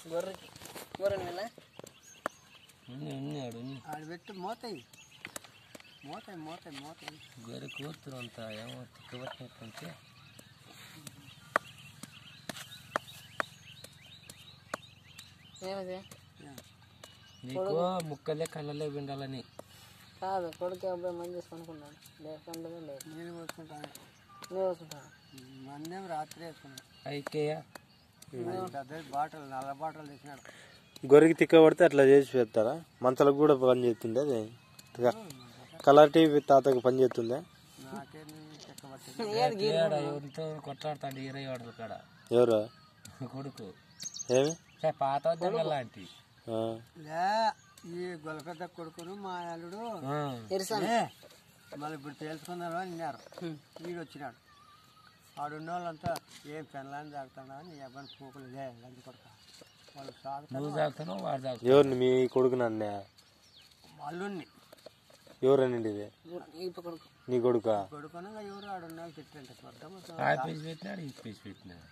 గొర్రెకి గొర్రెని వెళ్ళా ఆడబెట్టి మోతాయి మోతాయి మోతాయి మోతాయి గొర్రె కూతురు అంత ఏమో తిక్కబట్టినట్టుంటే ఏమది నీకు ముక్కలే కళ్ళలే విండాలని కాదు కొడుకు అబ్బాయి మంది చేసుకునుకున్నాడు లేకుండా లేదు నేను వేసుకుంటాను నేను వేసుకుంటాను మందేం రాత్రి వేసుకున్నాను అయికేయ పెద్ద బాటలు నల్ల బాటలు తెచ్చినాడు గొర్రెకి తిక్క పడితే అట్లా చేసి పెడతారా మంచాలకు కూడా పని చేస్తుంది అది కలర్ టీవీ తాతకి పని చేస్తుందా నాకే చెక్కబట్టి ఎవరితో కొట్లాడతాడు ఈరయ్య వాడు కాడ ఎవరు కొడుకు ఏమి పాత లాంటి లే ఈ గొలపెద్ద కొడుకును మా అల్లుడు మళ్ళీ ఇప్పుడు తెలుసుకున్నారు అని విన్నారు వీడు వచ్చినాడు ఆడున్న వాళ్ళంతా ఏం పెనలాన్ని తాగుతాడా నీ అబ్బాయి పూకులు లే లంచి కొడతా వాళ్ళు నువ్వు తాగుతున్నావు వాడు తాగుతావు ఎవరిని మీ కొడుకు నన్న అల్లుడిని ఎవరనండి ఇది నీ కొడుకా కొడుకునగా ఎవరు ఆడున్న వాళ్ళు తిట్టంటే ఆ పీస్ పెట్టినాడు ఈ పీస్ పెట్టినాడు